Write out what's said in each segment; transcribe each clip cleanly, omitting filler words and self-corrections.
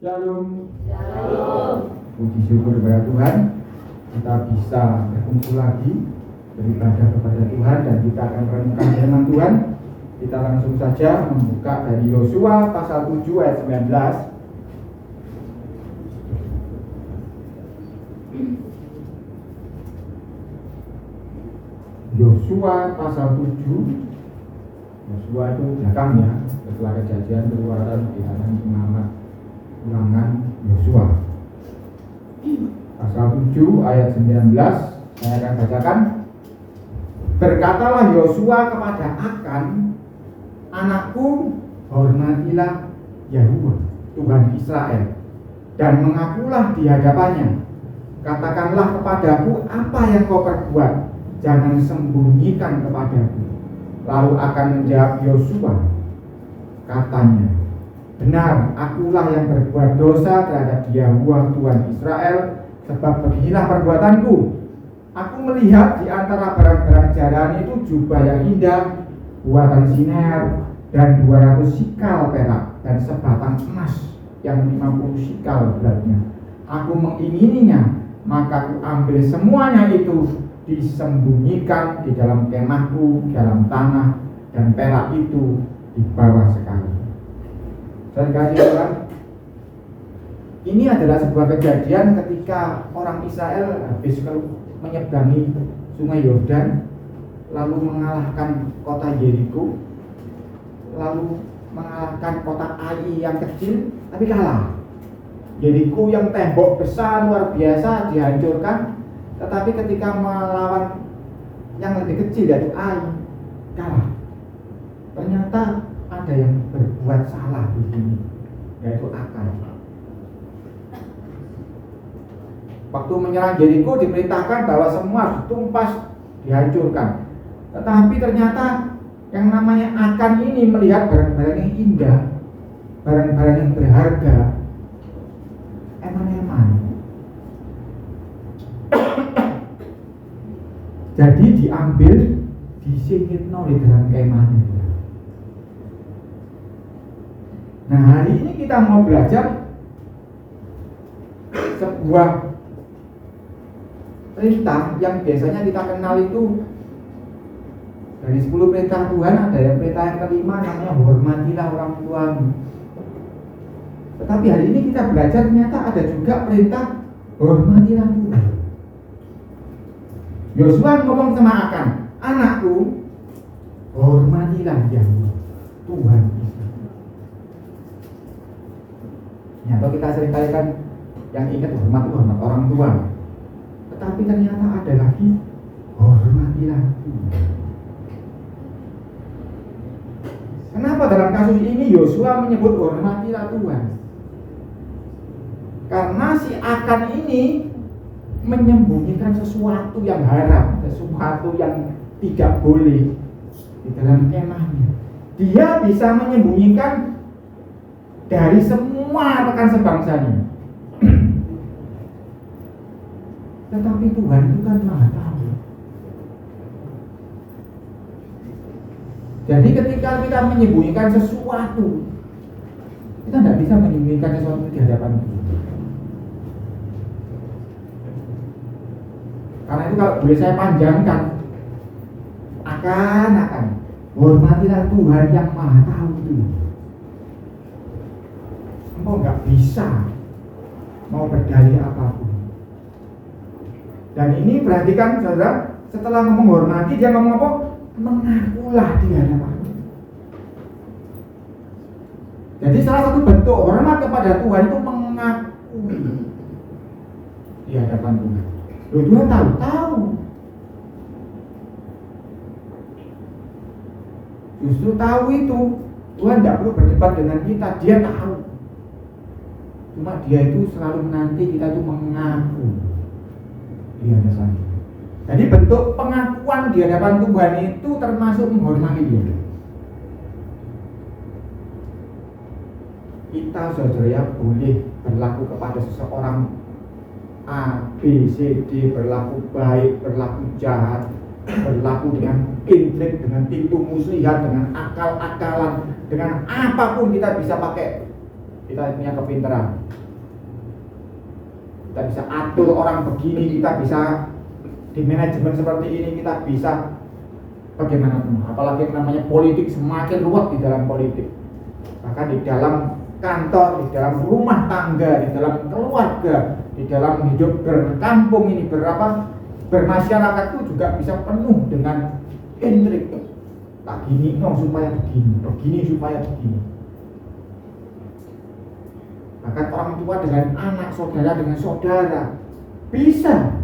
Shalom. Shalom. Puji syukur kepada Tuhan, kita bisa berkumpul lagi beribadah kepada Tuhan dan kita akan merenungkan firman Tuhan. Kita langsung saja membuka dari Yosua pasal 7 ayat 19. Yosua pasal 7. Yosua itu belakang ya, setelah kejadian keluaran bilangan pengamat ulangan Yosua. Pasal 7 ayat 19 saya akan bacakan. Berkatalah Yosua kepada Akan, anakku, hormatilah Yahuwah Tuhan Israel dan mengakulah di hadapannya. Katakanlah kepadaku apa yang kau perbuat, jangan sembunyikan kepadaku. Lalu akan menjawab Yosua, katanya, benar, akulah yang berbuat dosa terhadap Yahuwah Tuhan Israel, sebab beginilah perbuatanku. Aku melihat di antara barang-barang jaraan itu jubah yang indah, buatan Siner, dan 200 sikal perak, dan sebatang emas yang 50 sikal beratnya. Aku mengingininya, maka aku ambil semuanya itu, disembunyikan di dalam kemahku, dalam tanah, dan perak itu di bawah sekali. Saya kasih Tuhan, ini adalah sebuah kejadian ketika orang Israel habis menyeberangi sungai Yordan, lalu mengalahkan kota Yeriko, lalu mengalahkan kota Ai yang kecil, tapi kalah. Yeriko yang tembok besar luar biasa dihancurkan, tetapi ketika melawan yang lebih kecil yaitu Ai, kalah. Ternyata ada yang berbuat salah di sini, yaitu Akan. Waktu menyerang Yeriko diperintahkan bahwa semua harus tumpas, dihancurkan. Tetapi ternyata yang namanya Akan ini melihat barang-barang yang indah, barang-barang yang berharga, eman-eman. Jadi diambil, disingkirno di dalam kemahnya. Nah, hari ini kita mau belajar sebuah perintah yang biasanya kita kenal itu dari 10 perintah Tuhan. Ada yang perintah yang kelima namanya hormatilah orang tuamu. Tetapi hari ini kita belajar ternyata ada juga perintah hormatilah Tuhan. Yosua ngomong sama Akan, anakku, hormatilah Yahuwah Tuhan Israel. Ya, kalau kita sering kali kan yang ingat hormat orang tua, tetapi ternyata ada lagi hormatilah Tuhan. Kenapa dalam kasus ini Yosua menyebut hormatilah Tuhan? Karena si Akan ini menyembunyikan sesuatu yang haram, sesuatu yang tidak boleh di dalam kemahnya. Dia bisa menyembunyikan dari semua rekan sebangsanya. Tetapi Tuhan itu kan Maha Tahu. Jadi ketika kita menyembunyikan sesuatu, kita tidak bisa menyembunyikan sesuatu di hadapan Tuhan. Karena itu kalau boleh saya panjangkan, akan hormatilah Tuhan yang Maha Tahu itu. Engkau nggak bisa mau berdalih apapun. Dan ini perhatikan saudara, setelah ngomong hormati dia ngomong apa? Mengakulah di hadapan. Jadi salah satu bentuk hormat kepada Tuhan itu mengakui di hadapan Tuhan. Loh, Tuhan tahu. Justru tahu itu Tuhan tidak perlu berdebat dengan kita, dia tahu. Cuma dia itu selalu menanti kita itu mengaku di hadapan. Jadi bentuk pengakuan di hadapan Tuhan itu termasuk menghormati dia. Kita saudara boleh berlaku kepada seseorang A, B, C, D, berlaku baik, berlaku jahat, berlaku dengan intrik, dengan tipu muslihat, dengan akal-akalan, dengan apapun kita bisa pakai kita punya kepintaran. Kita bisa atur orang begini, kita bisa di manajemen seperti ini, kita bisa bagaimanapun. Apalagi namanya politik, semakin ruwet di dalam politik. Bahkan di dalam kantor, di dalam rumah tangga, di dalam keluarga, di dalam hidup berkampung ini, bermasyarakat itu juga bisa penuh dengan intrik. Tak gini, no, supaya begini supaya begini. Bahkan orang tua dengan anak, saudara dengan saudara bisa.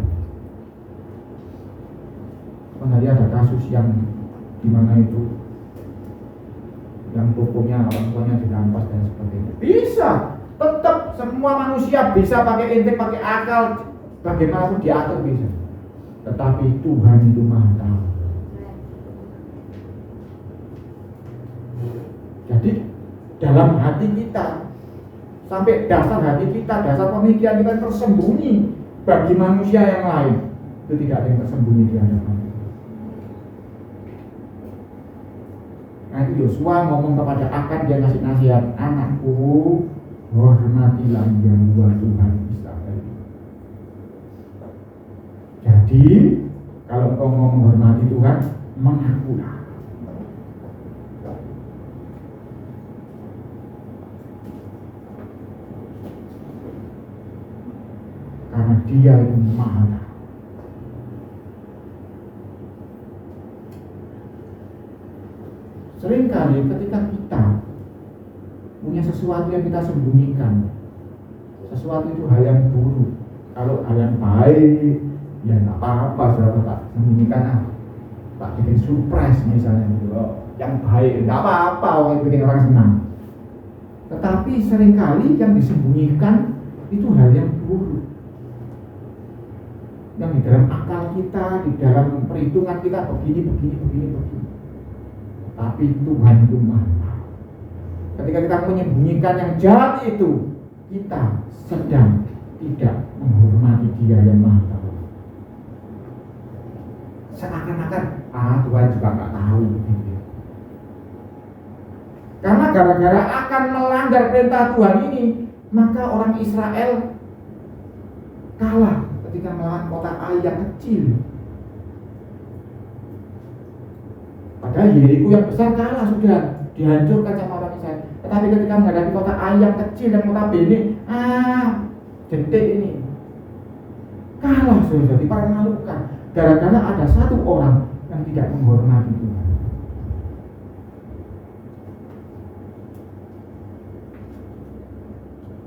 Tadi ada kasus yang dimana itu yang tokonya orang tuanya dirampas dan sebagainya. Bisa, tetap semua manusia bisa pakai intrik, pakai akal, bagaimanapun diatur bisa. Tetapi Tuhan itu Maha Tahu. Jadi dalam hati kita, sampai dasar hati kita, dasar pemikiran kita tersembunyi bagi manusia yang lain. Itu tidak ada yang tersembunyi di hadapan. Nah itu Yosua ngomong kepada Akan, dia ngasih nasihat, anakku, hormatilah Yahwa Tuhan Israel. Jadi kalau engkau mau menghormati Tuhan, mengakulah. Karena Dia itu Maha Tahu. Seringkali ketika kita punya sesuatu yang kita sembunyikan, sesuatu itu hal yang buruk. Kalau hal yang baik, ya nggak apa-apa, saudara tak sembunyikan, tak bikin surprise misalnya gitu. Yang baik nggak apa-apa, orang bikin orang senang. Tetapi seringkali yang disembunyikan itu hal yang buruk, yang di dalam akal kita, di dalam perhitungan kita begini. Tapi Tuhan itu Maha Tahu. Ketika kita menyembunyikan yang jahat itu, kita sedang tidak menghormati Dia yang Maha Tahu. Seakan-akan Tuhan juga nggak tahu begitu. Karena gara-gara akan melanggar perintah Tuhan ini, maka orang Israel kalah ketika melawan kota Ai yang kecil. Padahal Yeriko yang besar kalah sudah, dihancurkan sama orang Israel. Tetapi ketika menghadapi kota Ai yang kecil dan kota Bene, jentik ini kalah sudah, dipermalukan. Gara-gara ada satu orang yang tidak menghormati Tuhan.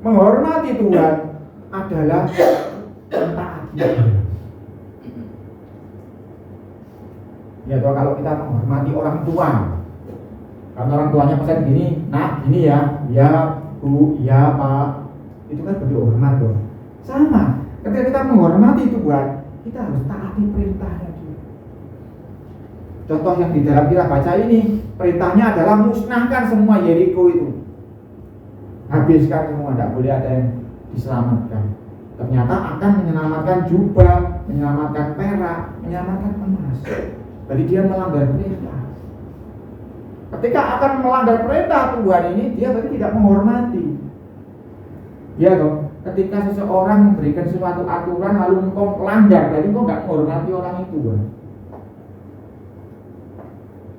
Menghormati Tuhan adalah mentaati Dia. Ya toh, kalau kita menghormati orang tua, kalau orang tuanya pesan gini, nak gini ya bu, ya pak, itu kan bentuk hormat tuh. Sama, ketika kita menghormati Tuhan, kita harus taati perintahnya dia. Contoh yang di dalam kita baca ini, perintahnya adalah musnahkan semua Yeriko itu, habiskan semua, tidak boleh ada yang diselamatkan. Ternyata akan menyelamatkan jubah, menyelamatkan perak, menyelamatkan emas. Jadi dia melanggar perintah. Ketika akan melanggar perintah Tuhan ini, dia berarti tidak menghormati. Ya toh, ketika seseorang memberikan suatu aturan lalu engkau melanggar, berarti engkau nggak menghormati orang itu.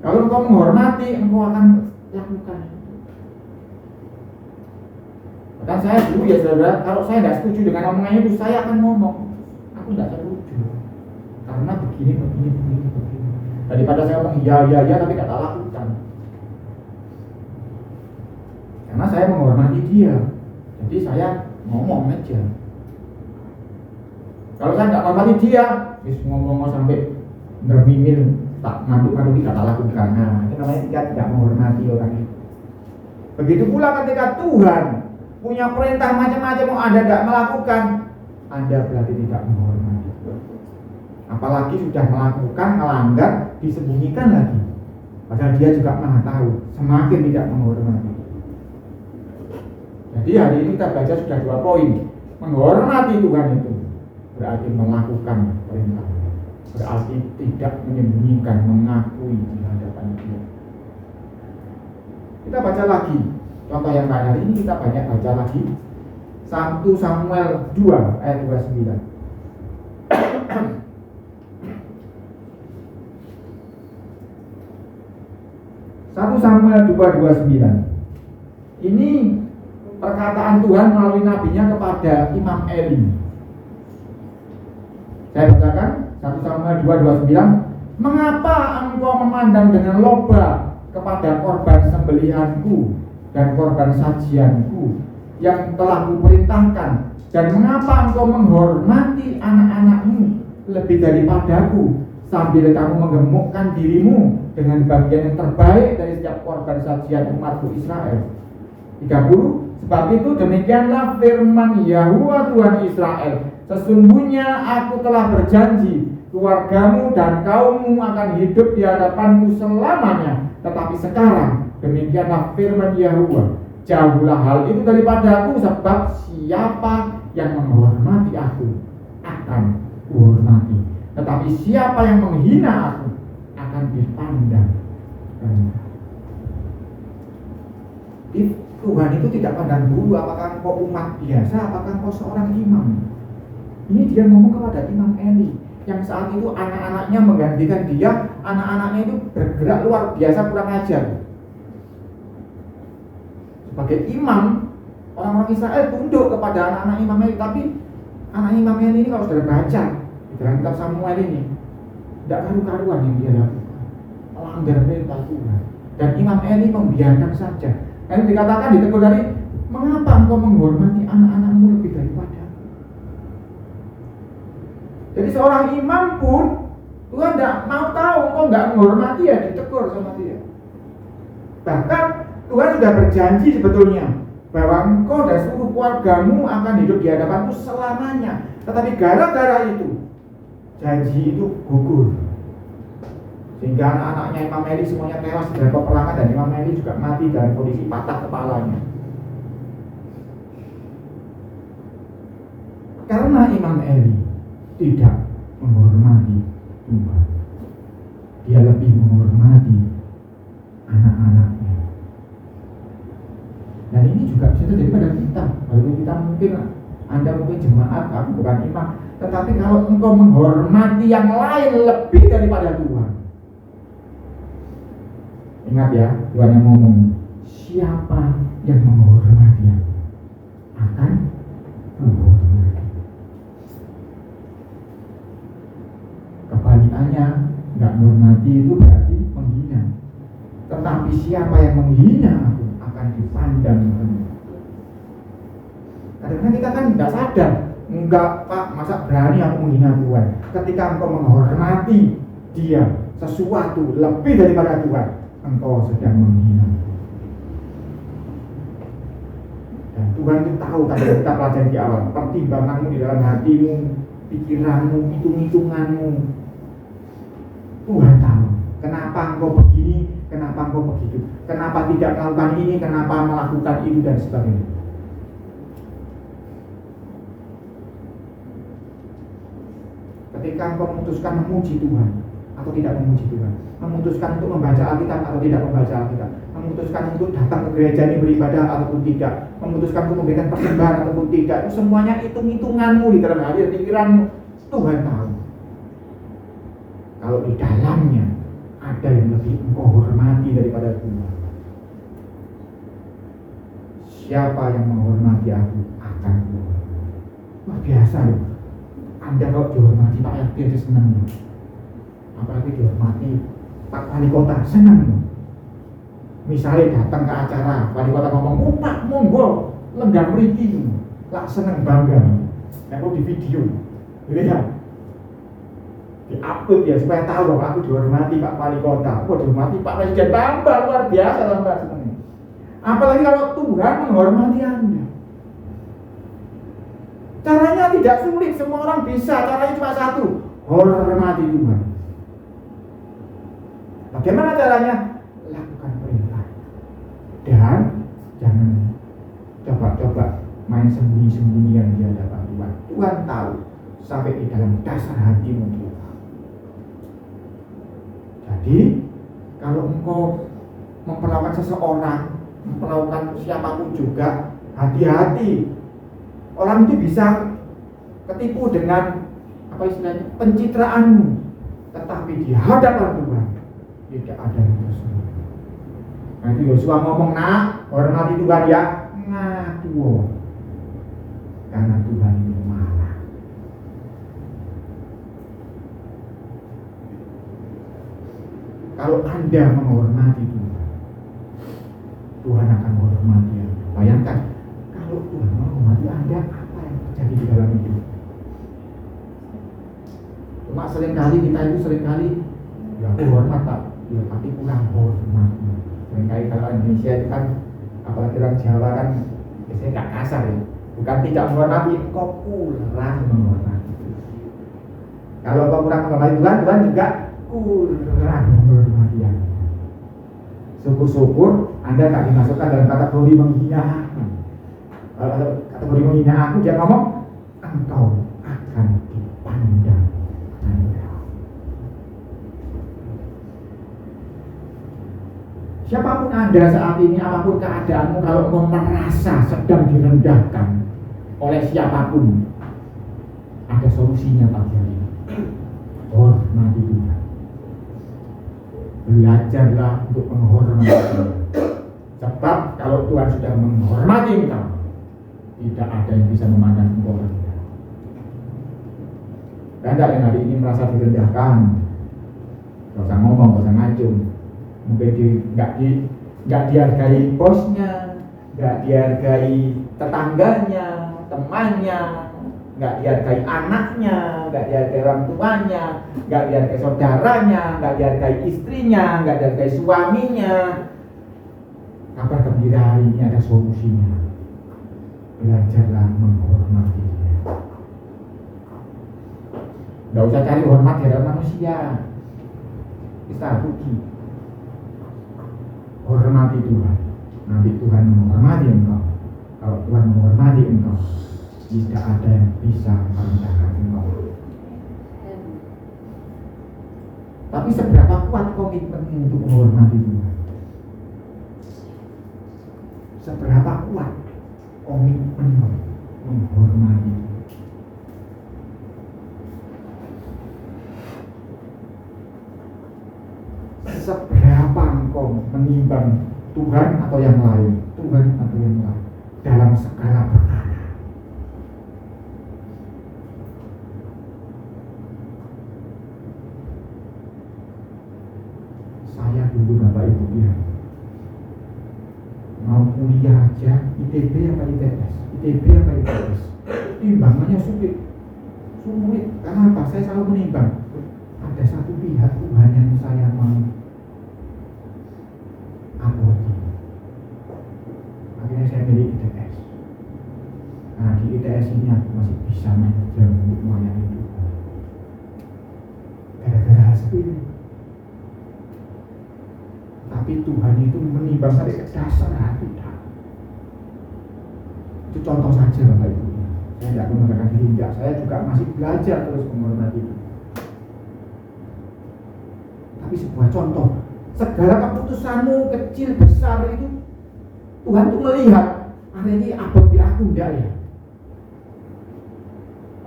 Kalau engkau menghormati, engkau akan lakukan. Bahkan saya dulu ya saudara, kalau saya nggak setuju dengan omongannya itu, saya akan ngomong, aku nggak setuju karena begini. Daripada saya ngomong ya tapi nggak lakukan. Karena saya menghormati dia, jadi saya ngomong aja. Kalau saya nggak menghormati dia, ngomong sampai bermimil, tak ngaduk tidak lakukan. Nah, itu namanya tidak menghormati orang itu. Begitu pula ketika Tuhan punya perintah macam-macam, mau Anda tidak melakukan, Anda berarti tidak menghormati. Apalagi sudah melakukan, melanggar, disembunyikan lagi. Padahal Dia juga Maha Tahu, semakin tidak menghormati. Jadi hari ini kita baca sudah 2 poin. Menghormati Tuhan itu berarti melakukan perintah, berarti tidak menyembunyikan, mengakui di hadapan Dia. Kita baca lagi Contoh yang banyak ini kita banyak baca lagi. 1 Samuel 2 ayat 29. 1 Samuel 2:29. Ini perkataan Tuhan melalui nabinya kepada Imam Eli. Saya bacakan 1 Samuel 2:29. Mengapa engkau memandang dengan loba kepada korban sembelihanku dan korban sajianku yang telah kuperintahkan, dan mengapa engkau menghormati anak-anakmu lebih daripadaku, sambil kamu menggemukkan dirimu dengan bagian yang terbaik dari setiap korban sajian umatku Israel. 30. Sebab itu demikianlah firman Yahuwa Tuhan Israel, sesungguhnya aku telah berjanji, keluargamu dan kaummu akan hidup di hadapanku selamanya. Tetapi sekarang demikianlah firman Yahuwa, jauhlah hal itu daripadaku, sebab siapa yang menghormati aku akan kuhormati, tetapi siapa yang menghina aku akan dipandang rendah. Tuhan itu tidak pandang dulu apakah engkau umat biasa, apakah engkau seorang imam. Ini dia ngomong kepada Imam Eli yang saat itu anak-anaknya menggantikan dia. Anak-anaknya itu bergerak luar biasa kurang ajar. Sebagai imam, orang-orang Israel tunduk kepada anak-anak Imam Eli. Tapi anak Imam Eli ini kalau sudah baca di dalam kitab Samuel ini, tidak karu-karuan yang dia lakukan, melanggar perintah Tuhan. Dan Imam Eli membiarkan saja. Dan dikatakan, ditegur dari, mengapa engkau menghormati anak-anakmu lebih daripada aku? Jadi seorang imam pun Tuhan tidak mau tahu, engkau nggak menghormati, ya ditegur sama dia. Bahkan Tuhan sudah berjanji sebetulnya bahwa engkau dan seluruh keluargamu akan hidup di hadapanku selamanya. Tetapi gara-gara itu, janji itu gugur, sehingga anak-anaknya Imam Eli semuanya tewas dalam peperangan, dan Imam Eli juga mati dalam kondisi patah kepalanya. Karena Imam Eli tidak menghormati Tuhan, dia lebih menghormati anak-anaknya. Dan ini juga bisa terjadi pada kita. Kalau kita mungkin, Anda mungkin jemaat, aku bukan imam, tetapi kalau engkau menghormati yang lain lebih daripada Tuhan, ingat ya, Tuhan yang ngomong, siapa yang menghormati aku akan kuhormati. Kebalikannya, nggak menghormati itu berarti menghina. Tetapi siapa yang menghina aku akan dipandang rendah. Kadang-kadang kita kan nggak sadar, enggak Pak, masa berani aku menghina Tuhan. Ketika engkau menghormati dia sesuatu lebih daripada Tuhan, engkau sedang menghina. Dan Tuhan itu tahu, tadi kita pelajari di awal, pertimbanganmu di dalam hatimu, pikiranmu, hitung-hitunganmu. Tuhan tahu kenapa engkau begini, kenapa engkau begitu, kenapa tidak melakukan ini, kenapa melakukan itu, dan sebagainya. Ketika engkau memutuskan memuji Tuhan atau tidak memuji Tuhan, memutuskan untuk membaca Alkitab atau tidak membaca Alkitab, memutuskan untuk datang ke gereja ini beribadah ataupun tidak, memutuskan untuk memberikan persembahan ataupun tidak, itu semuanya hitung-hitunganmu di dalam hati dan pikiranmu. Tuhan tahu. Kalau di dalamnya ada yang lebih engkau hormati daripada Tuhan. Siapa yang menghormati aku akan kuhormati. Wah, biasa loh. Anda kalau dihormati Pak RT itu senang loh. Apalagi dihormati Pak Wali Kota, senang loh. Misalnya datang ke acara, Wali Kota ngomong, Pak monggo lenggah mriki, lah seneng bangga. Ya kok di video, gitu ya. Di-upload ya supaya tahu bahwa aku dihormati Pak Wali Kota, aku dihormati Pak Presiden, tambah luar biasa tambah senang. Apalagi kalau Tuhan menghormati Anda. Caranya tidak sulit, semua orang bisa. Caranya cuma satu, hormati Tuhan. Bagaimana caranya? Lakukan perintah. Dan jangan coba-coba main sembunyi-sembunyian di hadapan Tuhan. Tuhan tahu sampai di dalam dasar hatimu Dia tahu. Jadi kalau engkau memperlakukan seseorang melakukan siapapun juga, hati-hati. Orang itu bisa ketipu dengan apa istilahnya, pencitraanmu, tetapi di hadapan Tuhan tidak ada yang tersembunyi. Nanti Yosua ngomong, nak, hormati Tuhan ya, ngaku, karena Tuhan itu marah. Kalau Anda menghormati Tuhan, Tuhan akan menghormati Anda. Bayangkan, kalau Tuhan menghormati Anda, apa yang terjadi di dalam hidup? Cuma seringkali kita itu ya aku hormat Pak, ya, tapi kurang hormat. Seringkali kalau Indonesia itu kan, apalagi orang Jawa kan, biasanya nggak kasar ya. Bukan tidak menghormati, kok kurang menghormati. Kalau kau kurang menghormati Tuhan, Tuhan juga kurang menghormati Anda. Syukur-syukur Anda tak dimasukkan dalam kategori menghina. Kalau kategori menghina aku, dia ngomong, engkau akan dipandang rendah. Siapapun Anda saat ini, apapun keadaanmu, kalau engkau merasa sedang direndahkan oleh siapapun, ada solusinya pagi hari ini. Hormati Tuhan. Belajarlah untuk menghormati Tuhan. Sebab kalau Tuhan sudah menghormati engkau, tidak ada yang bisa memandang engkau rendah. Dan yang hari ini merasa direndahkan, gak usah ngomong, gak usah ngacung. Mungkin nggak dihargai bosnya, nggak dihargai tetangganya, temannya, nggak dihargai anaknya, nggak dihargai orang tuanya, nggak dihargai saudaranya, nggak dihargai istrinya, nggak dihargai suaminya. Kabar gembira hari ini ada solusinya. Belajarlah menghormati dia. Nggak usah cari hormat dari manusia. Kita rugi. Hormati Tuhan, nanti Tuhan menghormati engkau. Kalau Tuhan menghormati engkau, tidak ada yang bisa merendahkan engkau. Tapi seberapa kuat komitmen untuk menghormati Tuhan? Seberapa kuat komitmen menghormati Tuhan? Seberapa engkau menimbang Tuhan atau yang lain, Tuhan atau yang lain dalam segala perkara. Saya dulu Bapak Ibu ya, mau kuliah aja, ITB apa ITS, ITB apa ITS, timbangannya sulit karena apa? Saya selalu menimbang ada satu pihak Tuhan yang saya mau abadi. Akhirnya saya milih ITS. Nah di ITS ini aku masih bisa manajer untuk melayani Tuhan. Gara-gara hal seperti ini. Tapi Tuhan itu menimbang sampai ke dasar hati. Itu contoh saja Bapak Ibu. Saya tidak mengatakan diri enggak. Saya juga masih belajar terus menghormati itu. Tapi sebuah contoh. Segala keputusanmu kecil besar itu Tuhan tuh melihat hari ini abad di aku enggak ya,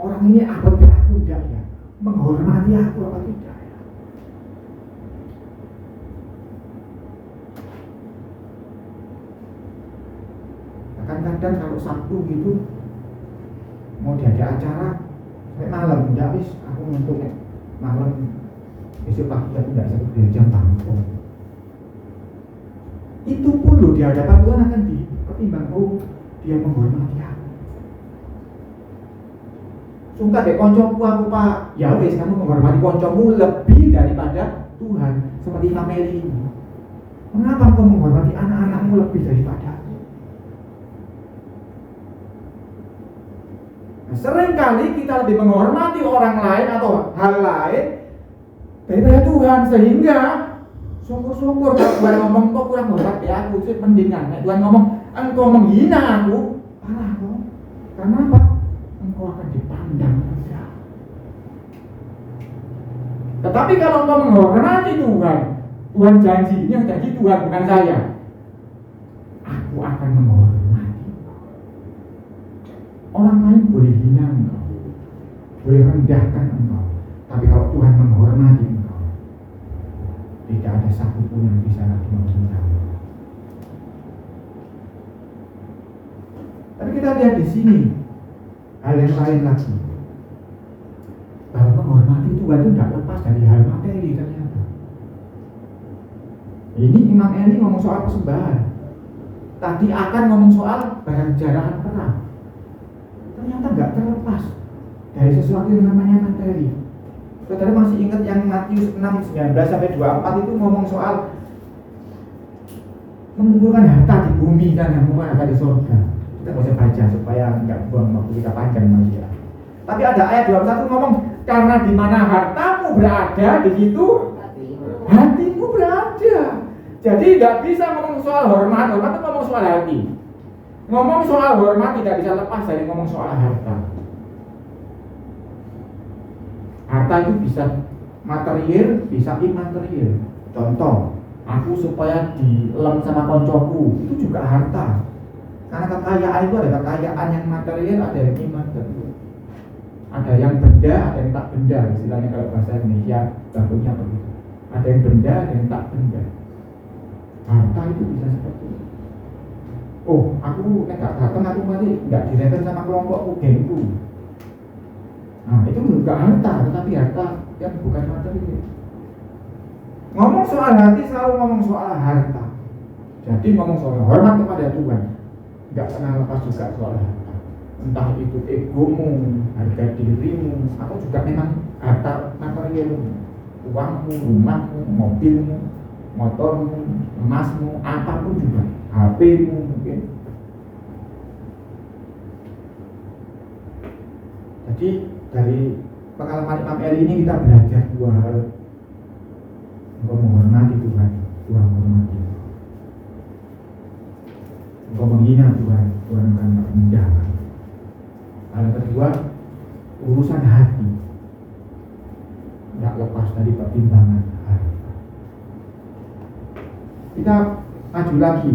orang ini abad di aku enggak ya, menghormati aku apa tidak ya. Kadang-kadang kalau Sabtu gitu mau diada acara sampai malam, enggak wis aku ngantuk malam, besok pagi aku enggak bisa bekerja bangun. Itu pun loh di hadapan Tuhan akan dipertimbang, oh dia menghormati aku. Sungkat deh koncomu aku Pak, ya wes kamu menghormati koncomu lebih daripada Tuhan. Seperti Meli ini, mengapa kau menghormati anak-anakmu lebih daripada aku? Nah, seringkali kita lebih menghormati orang lain atau hal lain daripada Tuhan, sehingga syukur-syukur kalau Tuhan ngomong kok kurang hormat ya aku, itu mendingan. Nah, Tuhan ngomong engkau menghina aku, parah kok. Karena apa? Engkau akan dipandang rendah. Tetapi kalau engkau menghormati Tuhan, Tuhan janji, ini yang janji Tuhan bukan saya, akan menghormati. Orang lain boleh hina engkau, boleh rendahkan engkau, tapi kalau Tuhan menghormati engkau, tidak ada satupun yang bisa lagi menghina. Tapi kita lihat di sini hal yang lain lagi, bahwa menghormati Tuhan itu tidak lepas dari hal materi ternyata. Ini Imam Eli ngomong soal persembahan, tadi akan ngomong soal barang jarahan perang. Ternyata nggak terlepas dari sesuatu yang namanya materi. Saudara masih ingat yang Matius 6:19-24 itu ngomong soal mengumpulkan harta di bumi dan mengumpulkan harta di surga. Kita nggak usah baca supaya nggak buang waktu kita panjang lagi ya. Tapi ada ayat 21 ngomong, karena di mana hartamu berada, di situ hatimu berada. Jadi nggak bisa ngomong soal hormat itu ngomong soal hati. Ngomong soal hormat tidak bisa lepas dari ngomong soal harta. Harta itu bisa material, bisa imaterial. Contoh, aku supaya dilem sama koncoku, itu juga harta. Karena kekayaan itu ada kekayaan yang material, ada yang imaterial. Ada yang benda, ada yang tak benda. Istilahnya kalau bahasa Indonesia bakunya begitu. Ada yang benda, ada yang tak benda. Harta itu bisa seperti itu. Oh, aku nggak datang, aku mati nggak direken sama kelompokku, gengku. Nah, itu juga harta, tetapi harta yang bukan materi. Ngomong soal hati selalu ngomong soal harta. Jadi ngomong soal hormat kepada Tuhan, nggak pernah lepas juga soal harta. Entah itu egomu, harga dirimu, atau juga memang harta materialmu, uangmu, rumahmu, mobilmu, motormu, emasmu, apapun juga, HP-mu mungkin. Jadi dari pengalaman Imam Eli ini kita belajar dua hal. Engkau menghormati Tuhan, Tuhan menghormati. Engkau menghina Tuhan, Tuhan akan merendahkan. Hal yang kedua, urusan hati tidak lepas dari pertimbangan hati. Kita maju lagi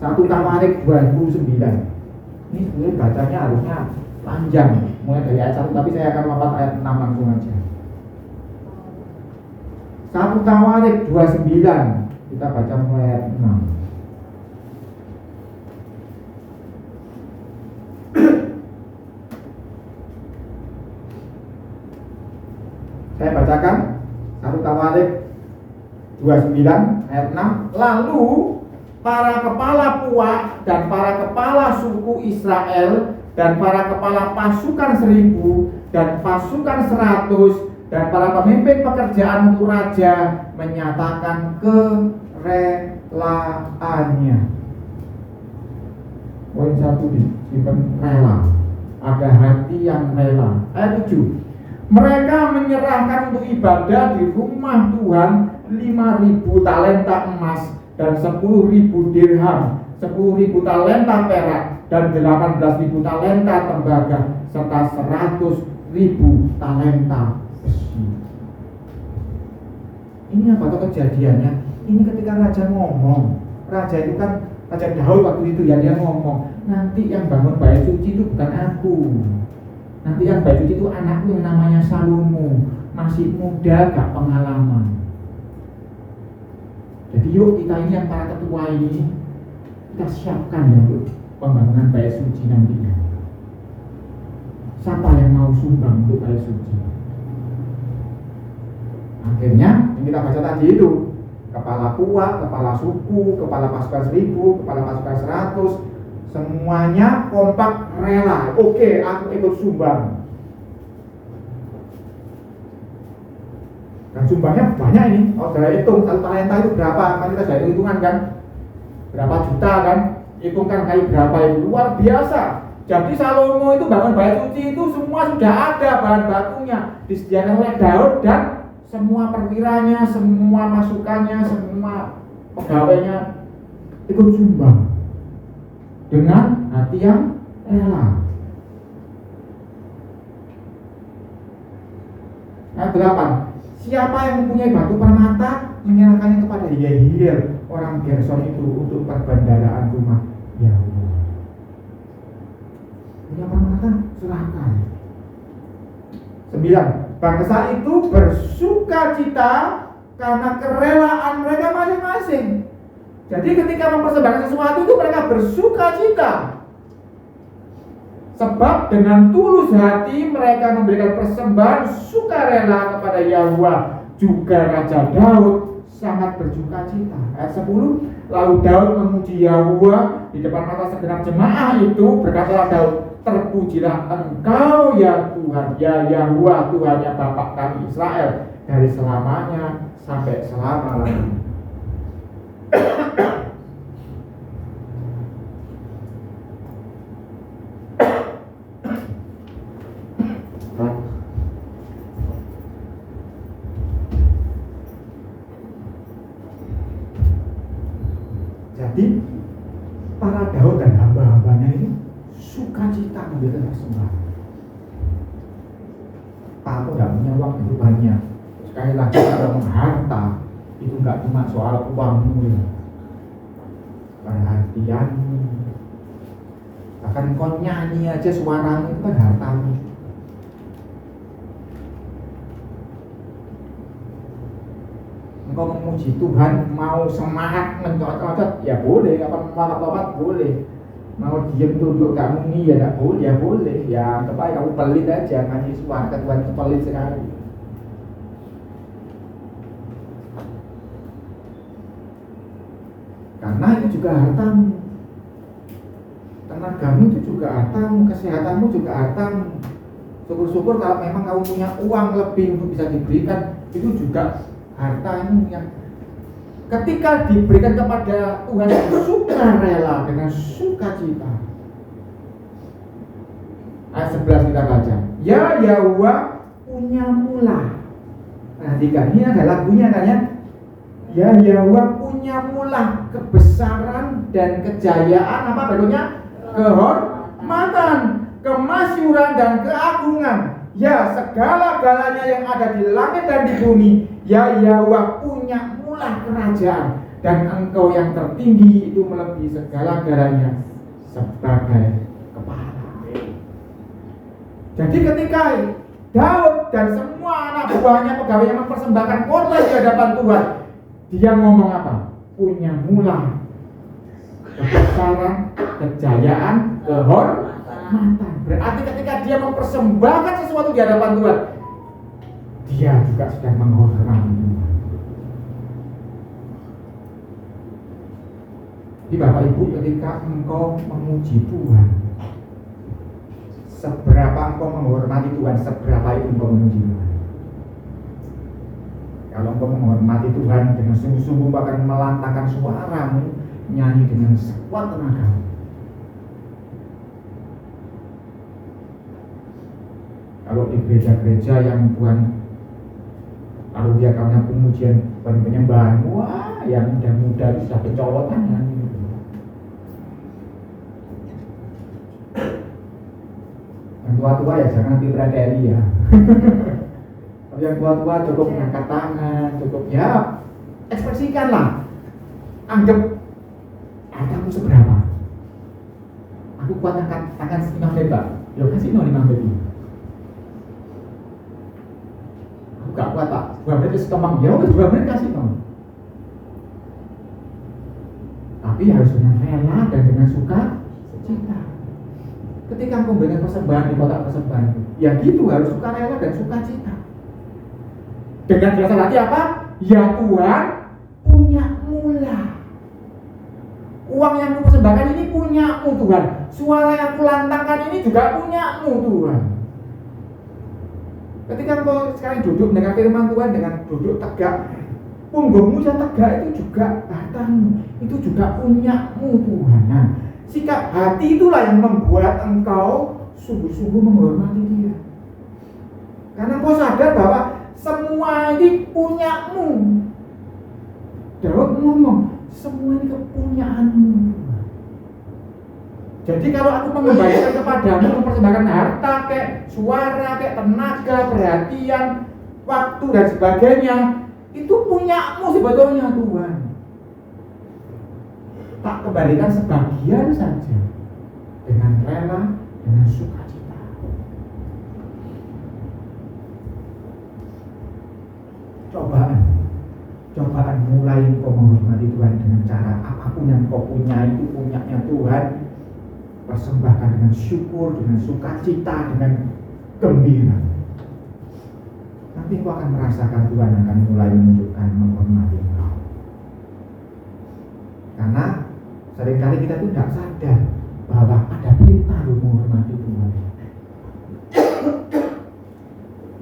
1 Tawarik 29. Ini sebenarnya bacanya harusnya panjang, mulai dari ayat 1, tapi saya akan lompat ayat 6 langsung aja. 1 Tawarik 29, kita baca mulai ayat 6. Saya bacakan 1 Tawarik 29 ayat 6. Lalu para kepala puak dan para kepala suku Israel dan para kepala pasukan 1000 dan pasukan 100 dan para pemimpin pekerjaan untuk raja menyatakan kerelaannya. Poin 1 di rela, ada hati yang rela. Ayat 7. Mereka menyerahkan untuk ibadah di rumah Tuhan 5.000 talenta emas dan 10.000 dirham, 10.000 talenta perak dan 18.000 talenta tembaga serta 100.000 talenta besi. Ini apa tuh kejadiannya? Ini ketika raja ngomong. Raja itu kan Raja Daud waktu itu ya, dia ngomong, nanti yang bangun bait suci itu bukan aku. Nanti yang bait suci itu anakku yang namanya Salomo, masih muda, gak pengalaman. Jadi yuk kita ini yang para ketua ini, kita siapkan ya untuk pembangunan bait suci nantinya. Siapa yang mau sumbang untuk bait suci? Akhirnya yang kita baca tadi itu, kepala puak, kepala suku, kepala pasukan 1000, kepala pasukan 100, semuanya kompak rela. Oke, aku ikut sumbang. Dan sumbangnya banyak ini. Oh, sudah hitung satu talenta itu berapa? Kan kita sudah hitungan kan? Berapa juta kan? Hitungkan kali berapa itu, luar biasa. Jadi Salomo itu bangun bait suci itu semua sudah ada bahan bakunya, disediakan oleh Daud dan semua perwiranya, semua masukannya, semua pegawainya ikut sumbang dengan hati yang rela. Ayat 8. Siapa yang mempunyai batu permata menyerahkannya kepada Yehiel orang Gerson itu untuk perbendaharaan rumah Yahweh. Punya permata serahkan. 9. Bangsa itu bersuka cita karena kerelaan mereka masing-masing. Jadi ketika mempersembahkan sesuatu itu mereka bersuka cita. Sebab dengan tulus hati mereka memberikan persembahan sukarela kepada Yahweh. Juga Raja Daud sangat bersuka cita. Ayat 10. Lalu Daud memuji Yahweh di depan mata segenap jemaah itu. Berkatalah Daud, terpujilah Engkau ya Tuhan, ya Yahweh Tuhannya Bapak kami Israel, dari selamanya sampai selama-lamanya. Jadi para Daud dan hamba-hambanya ini sukacita memberikan persembahan. Aku nggak punya uang itu banyak. Sekali lagi kalau harta itu nggak cuma soal uangmu ya, perhatianmu. Bahkan kau nyanyi aja suaramu itu kan hartamu. Engkau memuji Tuhan, mau semangat mencocot ya boleh, kapan lompat boleh. Mau diem duduk kamu nih ya tidak boleh, ya boleh. Ya terbaik kamu pelit aja, nyanyi suara Tuhan itu pelit sekali. Karena itu juga hartamu. Tenagamu itu juga hartamu, kesehatanmu juga hartamu. Syukur-syukur kalau memang kamu punya uang lebih untuk bisa diberikan, itu juga hartamu yang ketika diberikan kepada Tuhan dengan sukarela, dengan sukacita. Ayat 11 kita baca. Ya Yahweh punyamu lah. Perhatikan, ini ada lagunya kan ya. Ya Yahweh punyamu lah kebesaran dan kejayaan, apa bentuknya? Kehormatan, kemasyhuran dan keagungan. Ya segala-galanya yang ada di langit dan di bumi. Ya Yahweh punyamu lah kerajaan, dan Engkau yang tertinggi itu melebihi segala-galanya sebagai kepala. Jadi ketika Daud dan semua anak buahnya pegawai yang mempersembahkan korban di hadapan Tuhan, dia ngomong apa? Punyamu lah kebesaran, kejayaan, kehormatan. Berarti ketika dia mempersembahkan sesuatu di hadapan Tuhan, dia juga sedang menghormati Tuhan. Jadi Bapak Ibu, ketika engkau memuji Tuhan, seberapa engkau menghormati Tuhan, seberapa itu engkau memuji Tuhan. Kalau engkau menghormati Tuhan dengan sungguh-sungguh, bahkan melantangkan suaramu, nyanyi dengan sekuat tenaga. Kalau di gereja-gereja yang Tuhan, kalau dia karena pemujian penyembahan, wah yang muda-muda bisa kecolotan nyanyi. Yang tua-tua ya jangan dipradeli ya. Yang tua-tua cukup mengangkat tangan, cukup ya ekspresikanlah. Anggap hartamu seberapa. Aku kuat angkat tangan 5 menit Pak. Ya kasih 5 menit. Aku gak kuat Pak. 2 menit itu setomang. Ya udah 2 menit kasih dong. Tapi harus dengan rela dan dengan suka cita. Ketika engkau memberikan persembahan di kotak persembahan, ya gitu harus suka rela dan suka cita. Dengan dasar hati apa? Ya Tuhan punya mula. Uang yang aku persembahkan ini punyamu Tuhan. Suara yang aku lantangkan ini juga punyamu Tuhan. Ketika engkau sekarang duduk dengan firman Tuhan, dengan duduk tegak, punggungmu yang tegak itu juga hartamu, itu juga punyamu Tuhan. Nah, sikap hati itulah yang membuat engkau sungguh-sungguh menghormati Dia. Karena engkau sadar bahwa semua ini punyamu. Daud ngomong, semua ini kepunyaanmu. Jadi kalau aku mengembalikan kepadamu, mempersembahkan harta, kayak suara, kayak tenaga, perhatian, waktu dan sebagainya, itu punyamu sebetulnya Tuhan. tak kembalikan sebagian saja dengan rela, dengan sukacita. Cobaan mulai engkau menghormati Tuhan dengan cara apapun yang kau punya itu punyanya Tuhan. Persembahkan dengan syukur, dengan sukacita, dengan gembira. Nanti kau akan merasakan Tuhan akan mulai menunjukkan menghormati engkau. Karena seringkali kita itu tidak sadar bahwa ada perintah untuk menghormati Tuhan.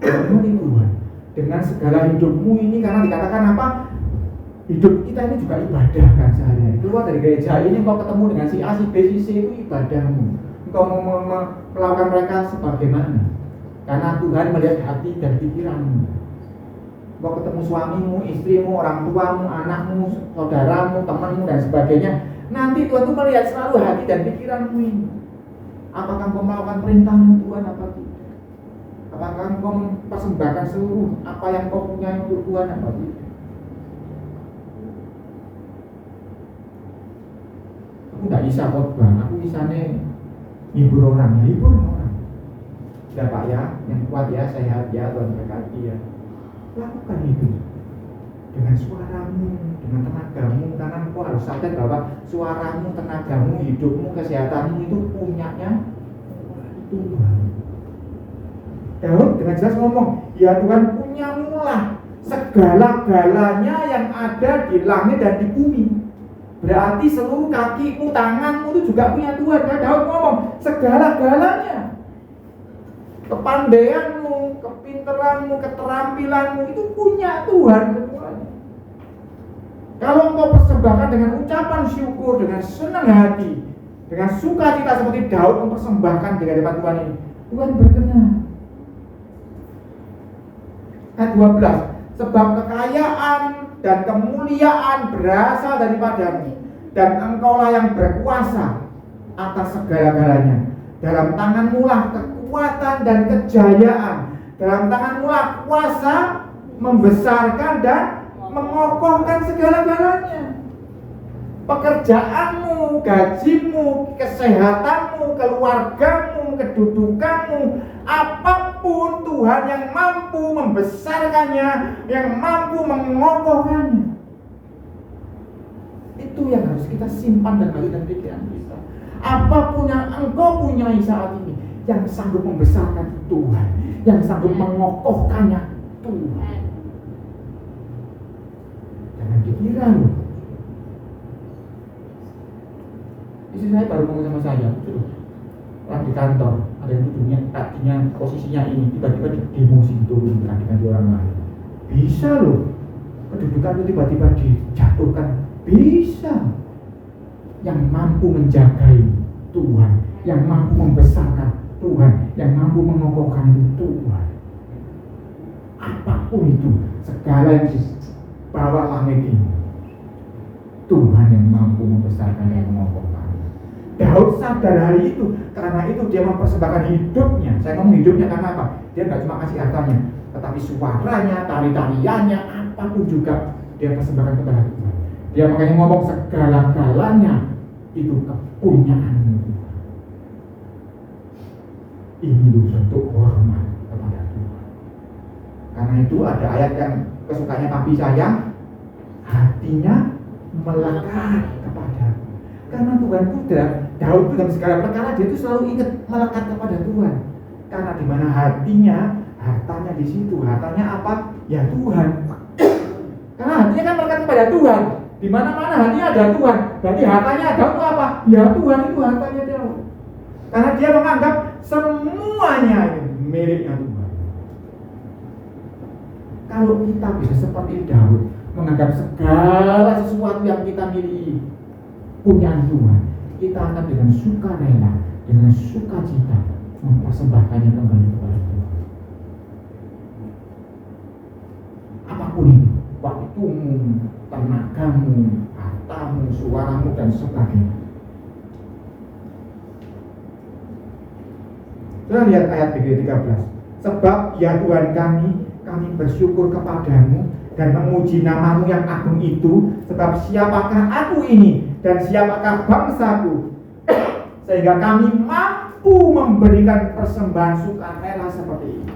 Menghormati Tuhan dengan segala hidupmu ini, karena dikatakan apa? Hidup kita ini juga ibadah kan sehari-hari. Keluar dari gereja ini kau ketemu dengan si A, si B, si C, itu ibadahmu. Engkau mau melakukan mereka sebagaimana? Karena Tuhan melihat hati dan pikiranmu. Kau ketemu suamimu, istrimu, orang tuamu, anakmu, saudaramu, temanmu dan sebagainya. Nanti Tuhan itu melihat selalu hati dan pikiranmu ini. Apakah kau melakukan perintah Tuhan apa tidak? Apakah kau mempersembahkan seluruh apa yang kau punya untuk Tuhan apa tidak? Aku tidak bisa khotbah, aku bisanya hibur orang, hibur orang. Sudah Pak ya, yang kuat ya, sehat ya, Tuhan berkati ya. Lakukan itu dengan suaramu, dengan tenagamu, karena engkau harus sadar bahwa suaramu, tenagamu, hidupmu, kesehatanmu itu punyanya Tuhan. Daud dengan jelas ngomong, ya Tuhan punyamu lah segala-galanya yang ada di langit dan di bumi. Berarti seluruh kakimu, tanganmu itu juga punya Tuhan. Kan Daud ngomong segala-galanya. Kepandaianmu, kepinteranmu, keterampilanmu itu punya Tuhan semuanya. Kalau engkau persembahkan dengan ucapan syukur, dengan senang hati, dengan sukacita seperti Daud mempersembahkan di hadapan Tuhan ini, Tuhan berkenan. Ayat 12, sebab kekayaan dan kemuliaan berasal daripadamu, dan engkaulah yang berkuasa atas segala-galanya. Dalam tanganmu lah kekuatan dan kejayaan. Dalam tanganmu lah kuasa membesarkan dan mengokohkan segala-galanya. Pekerjaanmu, gajimu, kesehatanmu, keluargamu, kedudukanmu, apapun Tuhan yang mampu membesarkannya, yang mampu mengokohkannya. Itu yang harus kita simpan dalam hati dan pikiran kita. Apapun yang engkau punyai saat ini, yang sanggup membesarkan Tuhan, yang sanggup mengokohkannya Tuhan. Jangan dikira loh. Istri saya baru ngomong sama saya, orang di kantor, ada yang duduknya tadinya posisinya ini, tiba-tiba demosi turun ganti orang lain. Bisa loh, kedudukan itu tiba-tiba dijatuhkan. Bisa. Yang mampu menjagai Tuhan, yang mampu membesarkan Tuhan, yang mampu mengokohkan itu Tuhan. Apapun itu, segala yang di bawah langit ini, Tuhan yang mampu membesarkan dan mengokohkan. Daud sadar hari itu, karena itu dia mempersembahkan hidupnya. Saya ngomong hidupnya karena apa? Dia nggak cuma kasih hartanya, tetapi suaranya, tari-tariannya, apapun juga dia persembahkan kepada Tuhan. Dia makanya ngomong segala-galanya itu kepunyaanmu Tuhan. Ini bentuk hormat kepada Tuhan. Karena itu ada ayat yang kesukaannya papi saya, hatinya melekat kepada. Karena Tuhan itu Daud itu dalam segala perkara dia itu selalu ingat melekat kepada Tuhan. Karena di mana hatinya, hartanya di situ. Hartanya apa? Ya Tuhan. Karena hatinya kan melekat kepada Tuhan. Di mana-mana hatinya ada Tuhan. Berarti hartanya Daud itu apa? Ya Tuhan itu hartanya Daud. Karena dia menganggap semuanya itu miliknya Tuhan. Kalau kita bisa seperti Daud, menganggap segala sesuatu yang kita miliki punya Tuhan, kita akan dengan sukarela, dengan sukacita mempersembahkannya kembali kepada Tuhan. Apapun itu, waktumu, tenagamu, hartamu, suaramu dan sebagainya. Kita lihat ayat 13. Sebab ya Tuhan kami bersyukur kepadamu dan memuji namamu yang agung itu, sebab siapakah aku ini dan siapakah bangsaku, sehingga kami mampu memberikan persembahan sukarela seperti ini.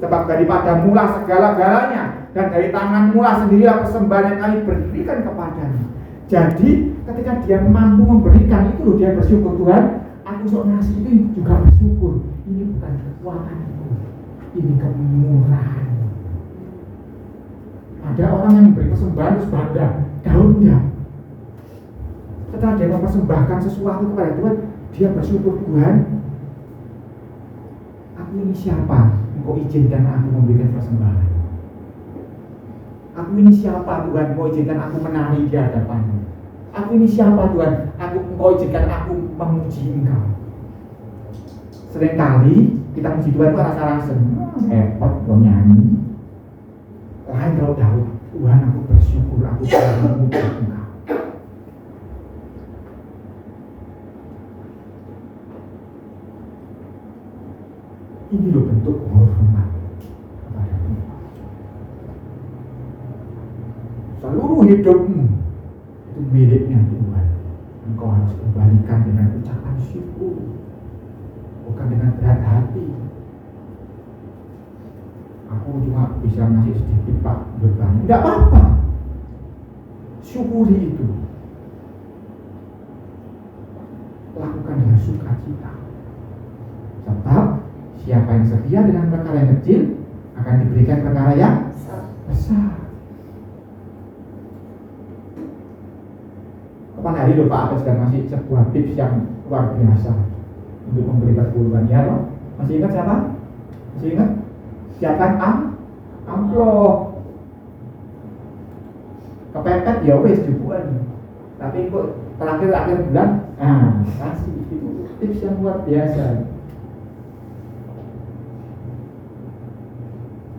Sebab daripada mula segala-galanya, dan dari tangan mula sendirilah persembahan yang kami berikan kepadanya. Jadi ketika dia mampu memberikan itu loh, dia bersyukur. Tuhan, aku sok ngasih itu juga bersyukur. Ini bukan kekuatanku, ini kemurahan. Ada orang yang memberi persembahan terus bangga. Daud enggak. Setelah dia mempersembahkan sesuatu kepada Tuhan, dia bersyukur. Tuhan, aku ini siapa? Engkau izinkan aku memberikan persembahan. Aku ini siapa Tuhan? Engkau izinkan aku menari di hadapan-Mu. Aku ini siapa Tuhan? Engkau izinkan aku memuji Engkau. Seringkali kita muji Tuhan itu rasa-rasa repot dong nyanyi. Lain kalau Daud, Tuhan aku bersyukur aku telah memuji Engkau. Ini loh bentuk hormat kepada Tuhan. Seluruh hidupmu itu miliknya Tuhan. Engkau harus kembalikan dengan ucapan syukur, bukan dengan berat hati. Aku cuma bisa ngasih sedikit Pak, berbanyak. Enggak apa-apa. Syukuri itu. Lakukan dengan sukacita. Sebab siapa yang setia dengan perkara yang kecil akan diberikan perkara yang besar. Kapan hari Pak Atas sudah ngasih sebuah tips yang luar biasa untuk memberi perpuluhan, ya loh? Masih ingat siapa? Masih ingat? Siapkan amplop. Kepepet ya wes jubuan. Tapi kok terakhir akhir bulan, kasih itu tips yang luar biasa.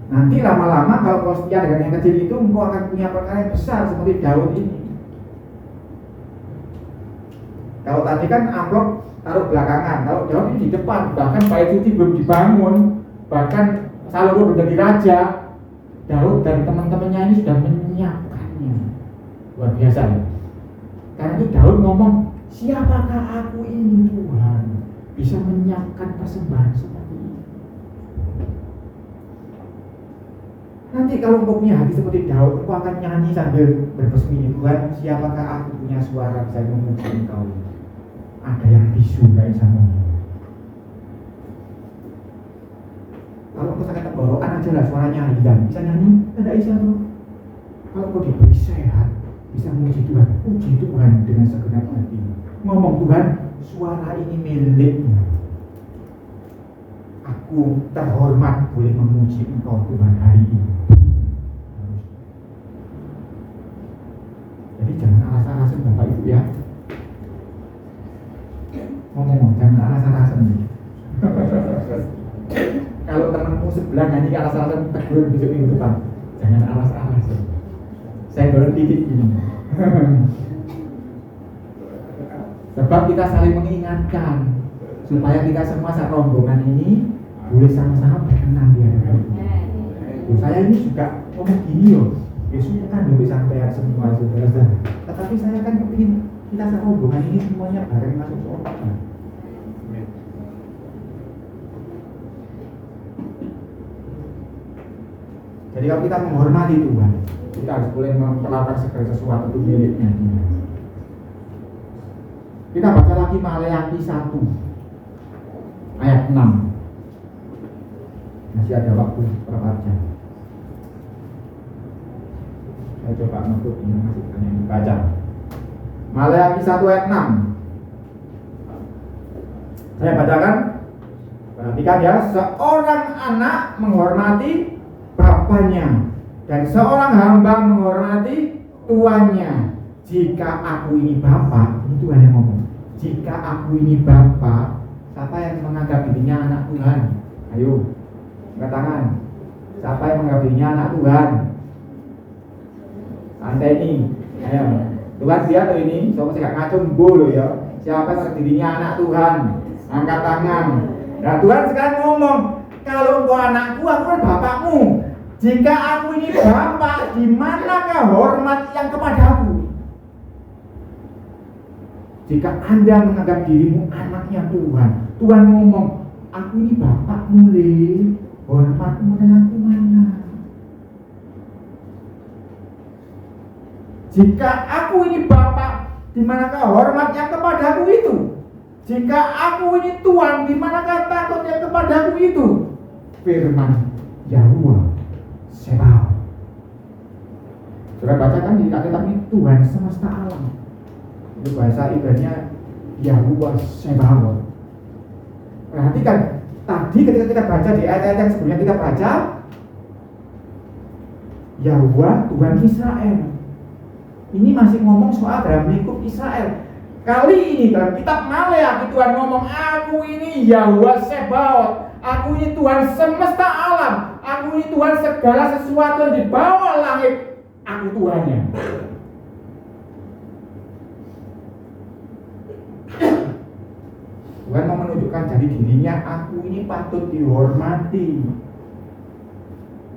Nanti lama-lama kalau kau setia dengan yang kecil itu, engkau akan punya perkara yang besar seperti Daud ini. Kalau tadi kan amplop taruh belakangan, kalau Daud ini di depan, bahkan bait suci belum dibangun, bahkan Salomo belum jadi raja, Daud dan teman-temannya ini sudah menyiapkannya. Luar biasa ya. Karena itu Daud ngomong, siapakah aku ini Tuhan bisa menyiapkan persembahan seperti ini. Nanti kalau engkau punya hati seperti Daud, engkau akan nyanyi sambil berbesmi, Tuhan, siapakah aku punya suara bisa memuji Engkau. Ada yang bisu kayak sama. Kalau engkau sakit tenggorokan aja lah suaranya hilang, bisa nyanyi, tidak bisa tuh. Kalau engkau diberi sehat, bisa memuji Tuhan, puji Tuhan dengan segenap hati. Ngomong, Tuhan, suara ini milikmu. Aku terhormat boleh memuji Engkau Tuhan hari ini. Jadi jangan alas-alasan Bapak Ibu ya. Ngomong, jangan alas-alasan. Kalau temanmu sebelah nyanyi alas-alasan, tegur besok minggu depan. Jangan alas-alasan. Saya dorong titik ini. Sebab kita saling mengingatkan supaya kita semua saat rombongan ini boleh sama-sama berkenan di hadapan. Saya ini juga ngomong gini loh, Yesus kan boleh sampai semua saudara-saudara. Tetapi saya kan ingin kita saat rombongan ini semuanya bareng masuk surga. Jadi kalau kita menghormati Tuhan, kita harus boleh memperlakukan segala sesuatu itu miliknya. Kita baca lagi Maleakhi 1 ayat 6. Masih ada waktu berapa jam? Saya coba ngebut ini masukkan yang dibaca. Maleakhi 1 ayat 6. Saya bacakan. Perhatikan ya, seorang anak menghormati bapaknya dan seorang hamba menghormati tuannya. Jika aku ini bapak, ini Tuhan yang ngomong. Jika aku ini bapak, siapa yang menganggap dirinya anak Tuhan? Ayo, angkat tangan. Siapa yang menganggap dirinya anak Tuhan? Santai ini, ayo. Tuhan dia tuh ini, soalnya saya gak ngacung bulu ya. Siapa yang menganggap dirinya anak Tuhan? Angkat tangan. Nah Tuhan sekarang ngomong, kalau engkau anakku, aku kan bapakmu. Jika aku ini bapak, di manakah hormat yang kepadaku? Jika Anda menganggap dirimu anaknya Tuhan, Tuhan ngomong, aku ini bapakmu, hormatmu dengan aku mana? Jika aku ini bapak, di manakah hormatnya kepadaku itu? Jika aku ini Tuhan, di manakah takutnya kepadaku itu? Firman Yahuwah Sebaot. Sudah baca kan di Alkitab ini Tuhan semesta alam. Itu bahasa Ibrani-nya Yahuwah Sebaot. Perhatikan, tadi ketika kita baca di ayat-ayat yang sebelumnya kita baca Yahuwah Tuhan Israel. Ini masih ngomong soal dalam lingkup Israel. Kali ini dalam kitab Maleakhi Tuhan ngomong, aku ini Yahuwah Sebaot, aku ini Tuhan semesta alam, aku ini Tuhan segala sesuatu yang di bawah langit, aku Tuhannya. Tuhan mau menunjukkan dari dirinya, aku ini patut dihormati.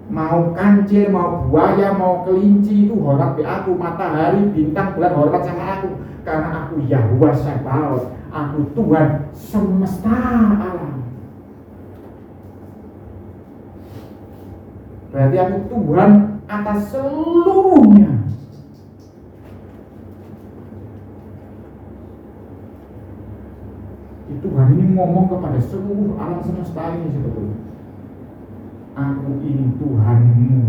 Mau kancil, mau buaya, mau kelinci itu hormat di aku, matahari, bintang, bulan hormat sama aku, karena aku Yahuwah Sebaot, aku Tuhan semesta alam. Berarti aku Tuhan atas seluruhnya. Tuhan ini ngomong kepada seluruh alam semesta ini sebetulnya. Aku ini Tuhanmu,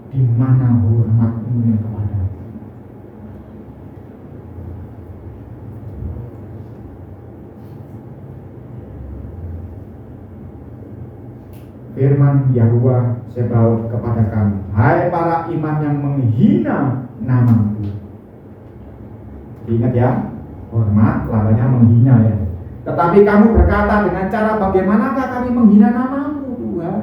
di mana hormatmu yang kepadaku. Firman Yahuwah Sebaot kepada kamu, hai para iman yang menghina namaku. Ingat ya, hormat lawannya menghina ya. Tetapi kamu berkata, dengan cara bagaimanakah kami menghina namamu Tuhan?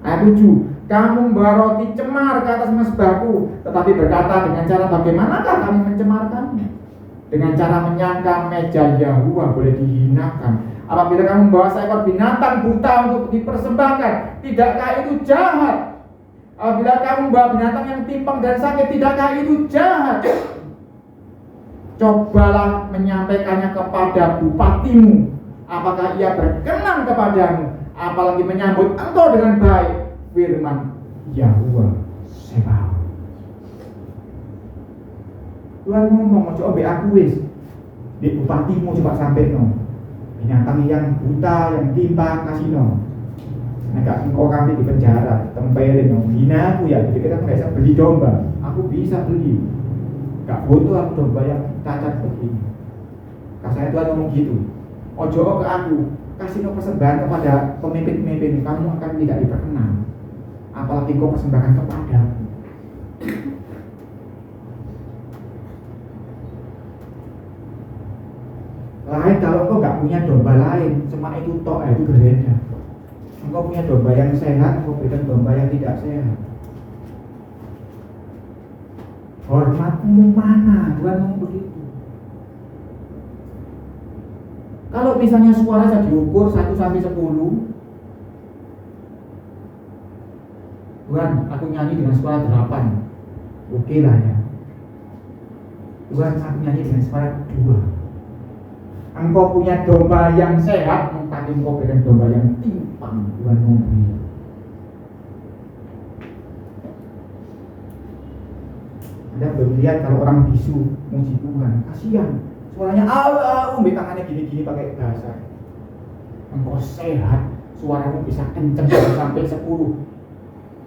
Ayat 7, kamu membawa roti cemar ke atas mezbahku, tetapi berkata, dengan cara bagaimanakah kami mencemarkannya? Dengan cara menyangka meja Yahuwah boleh dihinakan. Apabila kamu membawa seekor binatang buta untuk dipersembahkan, tidakkah itu jahat? Apabila kamu membawa binatang yang timpang dan sakit, tidakkah itu jahat? Cobalah menyampaikannya kepada bupatimu, apakah ia berkenan kepadamu, apalagi menyambut engkau dengan baik. Firman Yahuwah Sebaot. Tuhan ngomong, coba aku wis di bupatimu coba sampai no binatang yang buta, yang timpang kasih no. Nah, engkau kami di penjara, tempelin no, hina aku ya. Jadi kita nggak bisa beli domba, aku bisa beli. Gak butuh aku domba yang cacat begini. Kasihnya Tuhan ngomong gitu. Ojo ke aku, kasih no persembahan kepada pemimpin-pemimpin, kamu akan tidak diperkenan. Apalagi kau persembahkan kepadaku. Lain kalau engkau gak punya domba lain, cuma itu tok, itu berbeda. Engkau punya domba yang sehat, engkau berikan domba yang tidak sehat. Hormatmu mana? Tuhan ngomong begitu. Kalau misalnya suara saya diukur 1 sampai 10, Tuhan, aku nyanyi dengan suara 8, oke lah ya. Tuhan, aku nyanyi dengan suara 2. Engkau punya domba yang sehat, tapi engkau berikan domba yang timpang. Tuhan ngomong. Anda belum lihat kalau orang bisu muji Tuhan, kasihan. Suaranya tangannya gini-gini pakai bahasa. Engkau sehat, suaramu bisa kenceng sampai 10.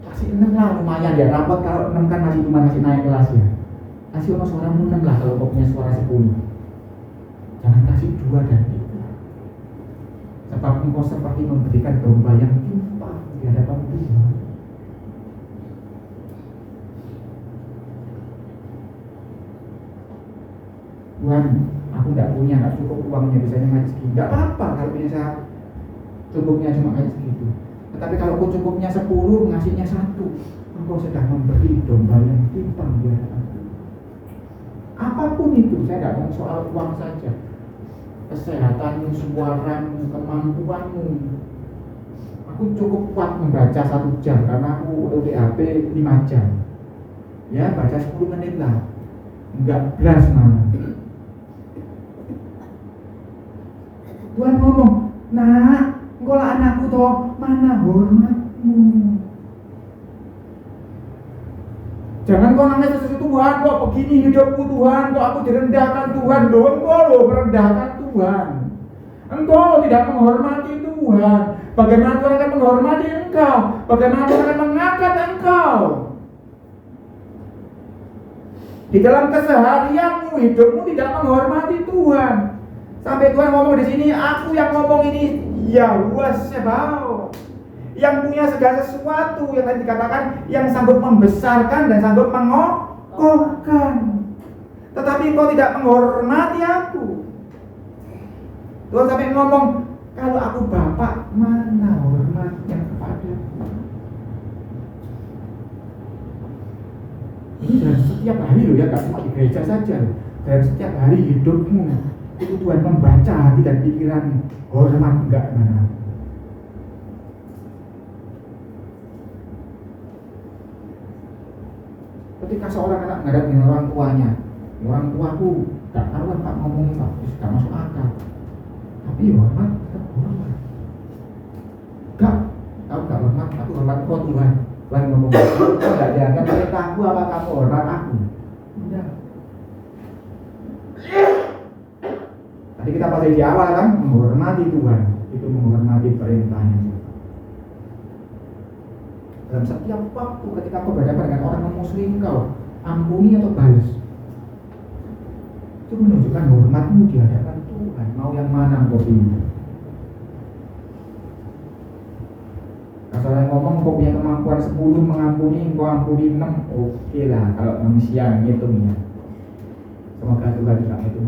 Kasih 6 lah, lumayan ya. Rapat kalau 6 kan masih naik kelas ya. Kasih suaramu 6 lah kalau kau punya suara 10. Jangan kasih 2 dan 3. Sebab engkau seperti memberikan domba yang timpang di hadapan Tuhan. Tuhan, aku tidak punya, tidak cukup uangnya, bisanya ngaji segitu. Tidak apa-apa kalau punya saya cukupnya cuma ngaji segitu. Tetapi kalau aku cukupnya 10, ngasihnya 1, engkau sedang memberi domba yang timpang di hadapan Tuhan. Apapun itu, saya tidak ngomong soal uang saja. Kesehatanmu, suaramu, kemampuanmu. Aku cukup kuat membaca 1 jam karena aku UTHP 5 jam. Ya, baca 10 menit lah. Enggak belas malah. Tuhan ngomong, nak, engkau lah anakku toh, mana hormatmu? Jangan kau nangis sesuatu Tuhan, kok begini hidupku Tuhan, kok aku direndahkan Tuhan, engkau lo merendahkan Tuhan. Engkau tidak menghormati Tuhan. Bagaimana Tuhan akan menghormati engkau? Bagaimana Tuhan akan mengangkat engkau? Di dalam keseharianmu, hidupmu tidak menghormati Tuhan. Sampai Tuhan ngomong di sini, aku yang ngomong ini Yahuwah Sebaot, yang punya segala sesuatu, yang tadi dikatakan, yang sanggup membesarkan dan sanggup mengokohkan. Tetapi engkau tidak menghormati aku. Tuhan sampai ngomong, kalau aku Bapak, mana hormatnya kepadaku? Ini dalam setiap hari loh ya, gak cuma di gereja saja loh. Dalam setiap hari hidupmu itu Tuhan membaca hati dan pikiranmu. Hormat enggak mana? Ketika seorang anak menghadapi orang tuanya, orang tuaku gak karuan Pak ngomongin Pak, gak masuk akal. Tapi hormat, tetap hormat. Gak, aku gak hormat, aku hormat kau Tuhan. Tuhan ngomong, kau gak dianggap perintahku, apa kamu hormat aku? Enggak. Tadi kita pasal di awal kan, menghormati Tuhan, itu menghormati perintahnya. Dalam setiap waktu ketika kau berhadapan dengan orang yang musuhin kau, ampuni atau balas. Itu menunjukkan hormatmu di hadapan Tuhan. Mau yang mana kau pilih? Kalau saya ngomong kau punya kemampuan 10 mengampuni, kau ampuni 6, oke lah kalau manusia ngitung ya. Semoga Tuhan tidak ngitung.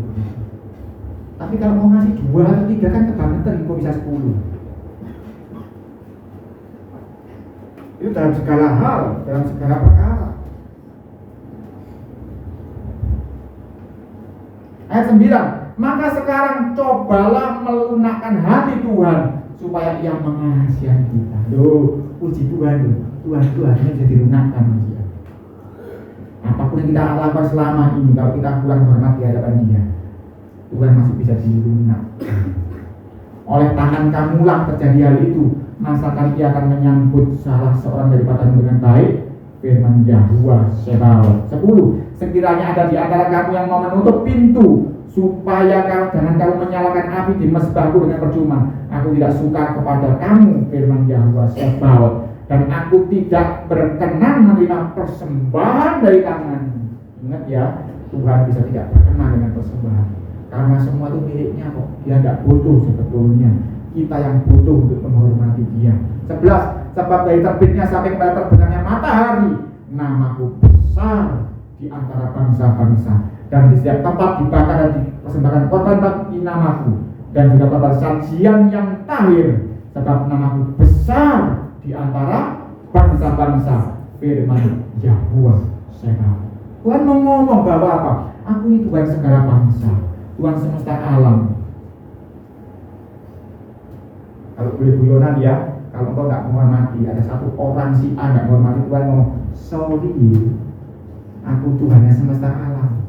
Tapi kalau mau ngasih 2 atau 3 kan kebangetan, kau bisa 10. Itu dalam segala hal, dalam segala perkara. Ayat 9, maka sekarang cobalah melunakkan hati Tuhan supaya Ia mengasihi kita. Loh, puji Tuhan loh. Tuhan itu hatinya bisa dilunakkan manusia. Apapun yang kita lakukan selama ini, kalau kita kurang hormat di hadapan Dia, Tuhan masih bisa dilunakkan. Oleh tangan kamulah terjadi hal itu, masakan Ia akan menyambut salah seorang daripadamu dengan baik. Firman Yahuwah Sebaot. 10, sekiranya ada di antara kamu yang mau menutup pintu supaya jangan kamu menyalakan api di mezbahku dengan percuma. Aku tidak suka kepada kamu, firman Yahuwah Sebaot, dan aku tidak berkenan menerima persembahan dari tanganmu. Ingat ya, Tuhan bisa tidak berkenan dengan persembahan karena semua itu miliknya kok. Dia tidak butuh sebetulnya. Kita yang butuh untuk menghormati Dia. 11, sebab dari terbitnya sampai kepada terbenamnya matahari, namaku besar di antara bangsa-bangsa, dan di setiap tempat dibakar dan dipersembahkan korban bagi namaku, dan juga korban sajian yang tahir, sebab namaku besar di antara bangsa-bangsa, firman Yahuwah Sebaot. Tuhan mau ngomong bahwa apa? Aku ini Tuhan segala bangsa, Tuhan semesta alam. Kalau boleh guyonan ya, kalau engkau tidak menghormati, ada satu orang si A tidak menghormati, Tuhan ngomong, sorry, aku Tuhan yang semesta alam.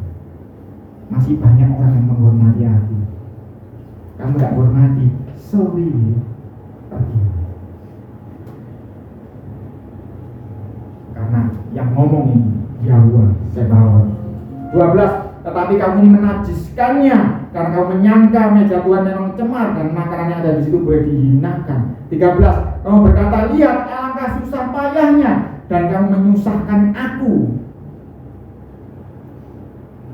Masih banyak orang yang menghormati aku. Kamu tidak menghormati, sorry, pergi. Karena yang ngomong ini Yahuwah Sebaot. 12, tetapi kamu ini menajiskannya karena kamu menyangka meja Tuhan memang cemar dan makanannya ada di situ boleh dihinakan. 13, kamu berkata, lihat alangkah susah payahnya, dan kamu menyusahkan aku.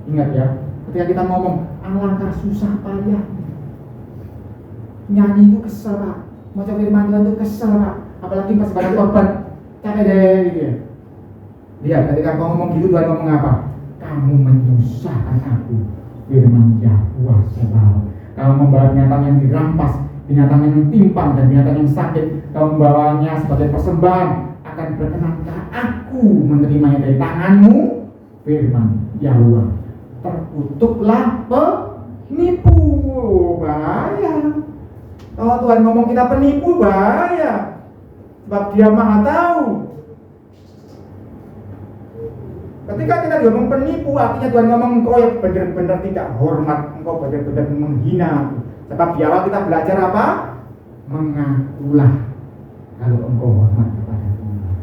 Ingat ya, ketika kita ngomong alangkah susah payah, nyanyi itu kesel Pak, mau coba firman Tuhan itu kesel Pak, apalagi pas pada korban capek deh gitu ya. Lihat ketika kamu ngomong gitu, Tuhan ngomong apa? Kamu menyusahkan aku, firman Yahuwah Sebaot. Kamu membawa binatang yang dirampas, binatang yang timpang dan binatang yang sakit, kamu membawanya sebagai persembahan. Akan berkenankah aku menerimanya dari tanganmu, firman Yahuwah? Terkutuklah penipu. Bahaya. Kalau Tuhan ngomong kita penipu, bahaya. Sebab Dia Maha tahu. Ketika kita ngomong penipu, artinya Tuhan ngomong engkau yang benar-benar tidak hormat, engkau benar-benar menghina. Sebab di awal kita belajar apa? Mengakulah kalau engkau hormat kepada Tuhan.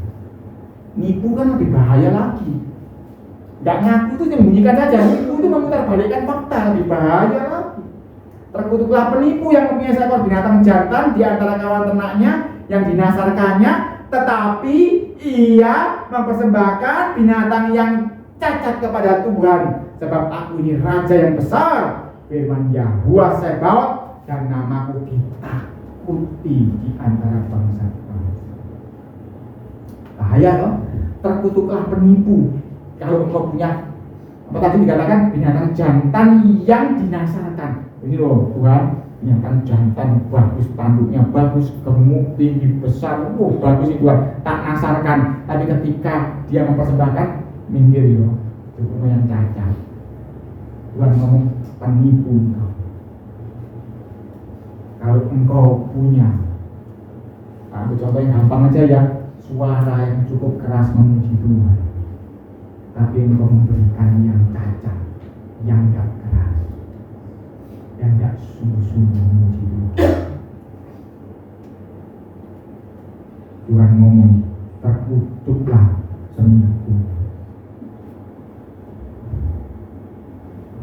Nipu kan lebih bahaya lagi. Gak ngaku itu menyembunyikan saja, nipu itu memutarbalikkan fakta, lebih bahaya lagi. Terkutuklah penipu yang mempunyai seekor binatang jantan di antara kawan ternaknya yang dinasarkannya, tetapi ia mempersembahkan binatang yang cacat kepada Tuhan. Sebab aku ini raja yang besar, firman Yahuwa Sebaot, dan namaku ditakuti di antara bangsa-bangsa. Bahaya loh, terkutuklah penipu. Kalau engkau punya apa tadi dikatakan binatang jantan yang dinasarkan. Ini loh Tuhan, binatang jantan bagus, tanduknya bagus, gemuk, tinggi, besar, bagus itu Tuhan, tak nasarkan. Tapi ketika dia mempersembahkan, minggir yo, itu yang cacat. Tuhan ngomong penipu engkau. Kalau engkau punya, aku contoh yang gampang aja ya, suara yang cukup keras memuji Tuhan, tapi engkau memberikan yang cacat, yang gak keras, yang gak sungguh-sungguh memuji Tuhan. Tuhan ngomong, terkutuklah seniku.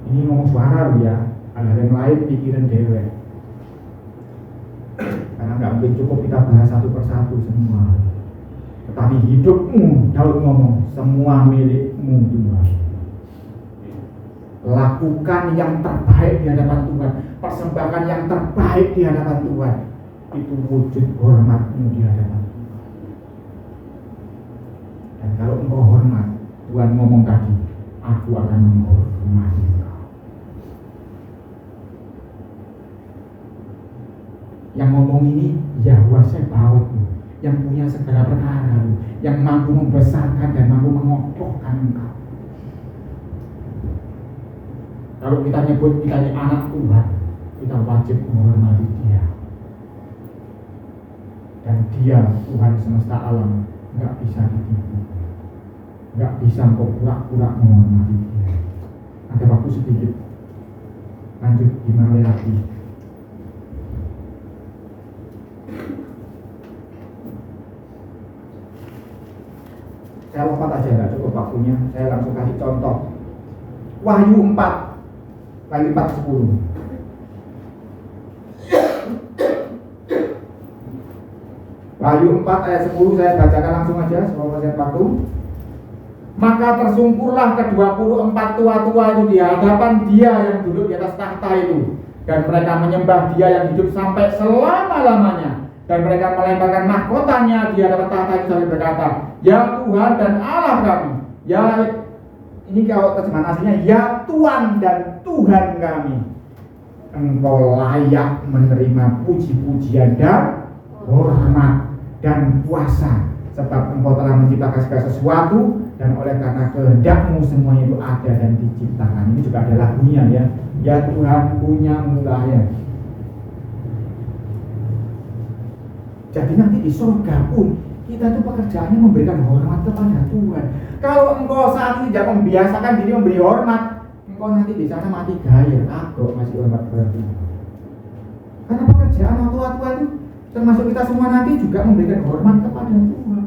Ini ngomong suara loh ya, ada yang lain pikiran dewe. Karena gak mungkin cukup kita bahas satu persatu semua. Tetapi hidupmu, Daud ngomong, semua milikmu Tuhan. Lakukan yang terbaik di hadapan Tuhan, persembahkan yang terbaik di hadapan Tuhan. Itu wujud hormatmu di hadapan Tuhan. Dan kalau engkau hormat, Tuhan ngomong tadi, aku akan menghormati engkau. Yang ngomong ini Yahuwa Sebaot, yang punya segala perkara, yang mampu membesarkan dan mampu mengokohkan engkau. Kalau kita nyebut kita ini anak Tuhan, kita wajib menghormati Dia. Dan Dia Tuhan semesta alam, nggak bisa ditipu, nggak bisa kok pura-pura menghormati Dia. Ada waktu sedikit, lanjut di Maleakhi. Saya lompat aja, nggak cukup waktunya. Saya langsung kasih contoh. Wahyu 4 Wahyu 4:10. Wahyu 4 ayat 10 saya bacakan langsung aja sebelum saya waktu. Maka tersungkurlah ke-24 tua-tua itu di hadapan Dia yang duduk di atas tahta itu, dan mereka menyembah Dia yang hidup sampai selama-lamanya. Dan mereka melemparkan mahkotanya di hadapan tahta itu sambil berkata, ya Tuhan dan Allah kami, ya, ini kalau terjemahan aslinya, ya Tuhan dan Tuhan kami, Engkau layak menerima puji-pujian dan hormat dan kuasa, sebab Engkau telah menciptakan segala sesuatu, dan oleh karena kehendak-Mu semuanya itu ada dan diciptakan. Ini juga ada lagunya ya, ya Tuhan punya mulanya. Jadi nanti di surga pun kita itu pekerjaannya memberikan hormat kepada Tuhan. Kalau engkau saat ini tidak membiasakan diri memberi hormat, engkau nanti di sana mati gaya, agak masih hormat kepada Tuhan. Karena pekerjaan orang tua-tua itu, termasuk kita semua nanti juga memberikan hormat kepada Tuhan.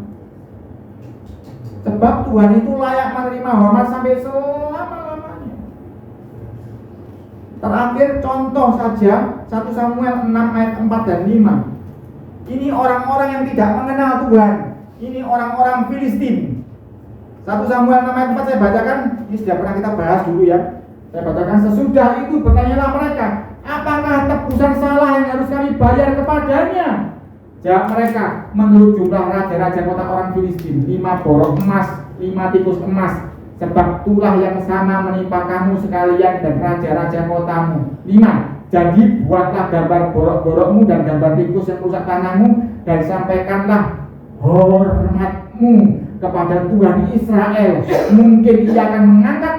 Sebab Tuhan itu layak menerima hormat sampai selama-lamanya. Terakhir contoh saja 1 Samuel 6 ayat 4 dan 5. Ini orang-orang yang tidak mengenal Tuhan. Ini orang-orang Filistin. 1 Samuel 6 ayat 4 saya bacakan. Ini sudah pernah kita bahas dulu ya. Saya bacakan. Sesudah itu bertanyalah mereka, apakah tebusan salah yang harus kami bayar kepadanya? Jawab mereka, menurut jumlah raja-raja kota orang Filistin, 5 borok emas, 5 tikus emas. Sebab itulah yang sama menimpa kamu sekalian dan raja-raja kotamu. 5. Jadi buatlah gambar borok-borokmu dan gambar tikus yang rusak tanahmu, dan sampaikanlah hormatmu kepada Tuhan Israel. Mungkin Ia akan mengangkat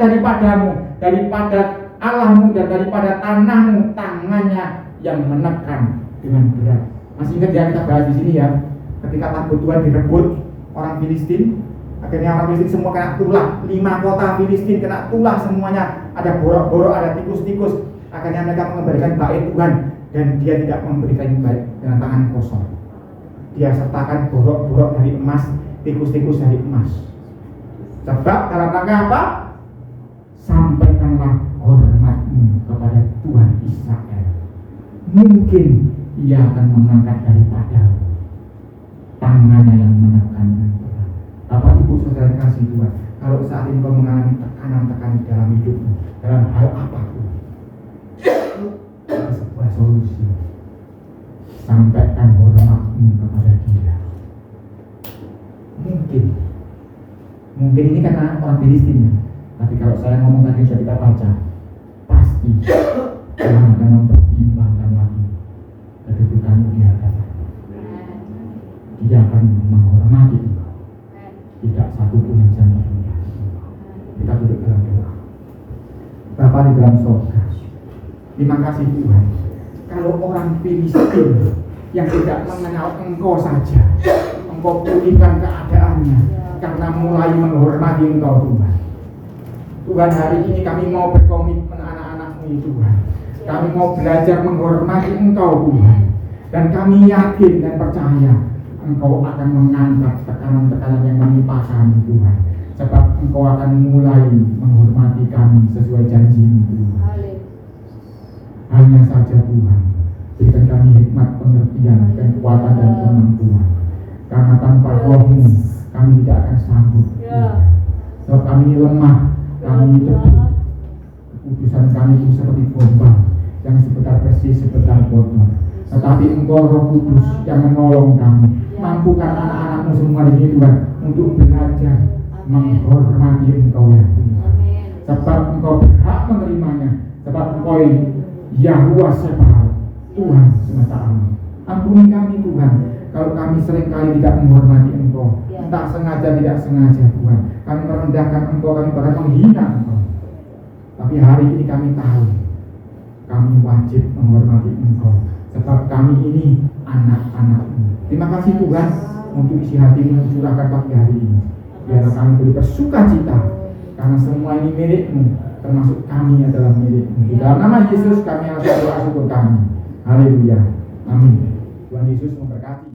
daripada Allahmu dan daripada tanahmu tangannya yang menekan dengan berat. Masih ingat ya kita bahas di sini ya, ketika takut Tuhan direbut orang Filistin, Akhirnya orang Filistin semua kena tulah. 5 kota Filistin kena tulah semuanya. Ada borok-borok, ada tikus-tikus. Akhirnya mereka mengembalikan bait Tuhan, dan dia tidak memberikan bait dengan tangan kosong. Dia sertakan borok-borok dari emas, tikus-tikus dari emas. Sebab dalam rangka apa? Sampaikanlah hormatmu kepada Tuhan Israel. Mungkin ia akan mengangkat daripada tangannya yang menekan. Bapak Ibu Saudara kasih Tuhan, kalau saat ini kau mengalami tekanan-tekanan dalam hidupmu, dalam hal apapun, ada sebuah solusi. Sampaikan hormatmu kepada dia. Mungkin ini karena orang Filistin, tapi kalau saya ngomong tadi sudah kita baca, pasti Tuhan akan mempertimbangkan lagi kedudukanmu di hadapan. Dia akan menghormati engkau. Tidak satu pun yang bisa menghormati engkau. Kita duduk dalam doa. Bapa di dalam surga, terima kasih Tuhan. Kalau orang Filistin yang tidak mengenal engkau saja, engkau pulihkan keadaannya karena mulai menghormati engkau Tuhan. Tuhan, hari ini kami mau berkomitmen anak-anak-Mu Tuhan. Kami mau belajar menghormati engkau Tuhan. Dan kami yakin dan percaya engkau akan mengangkat tekanan-tekanan yang menimpa kami Tuhan. Sebab engkau akan mulai menghormati kami sesuai janji-Mu Tuhan. Hanya saja Tuhan, berikan kami hikmat, pengertian, dan kekuatan dan kemampuan. Karena tanpa Roh-Mu kami tidak akan sanggup. Sebab kami ini lemah, kami ini debu. Keputusan kami itu seperti gombang yang sebentar bersih, sebentar kotor. Tetapi engkau Roh Kudus yang menolong kami. Mampukan anak-anak-Mu semua di sini Tuhan untuk belajar menghormati engkau ya Tuhan. Sebab engkau berhak menerimanya. Sebab engkau Yahuwah Sebaot, Tuhan semesta alam. Ampuni kami Tuhan kalau kami seringkali tidak menghormati engkau, entah sengaja tidak sengaja Tuhan. Kami merendahkan engkau, kami bahkan menghina engkau. Tapi hari ini kami tahu kami wajib menghormati engkau, sebab kami ini anak-anak-Mu. Terima kasih Tuhan untuk isi hati-Mu curahkan pagi hari ini. Biarlah kami beri bersukacita karena semua ini milik-Mu, termasuk kami adalah milik-Mu. Di dalam nama Yesus kami akan berdoa syukur kami. Haleluya. Amin. Tuhan Yesus memberkati.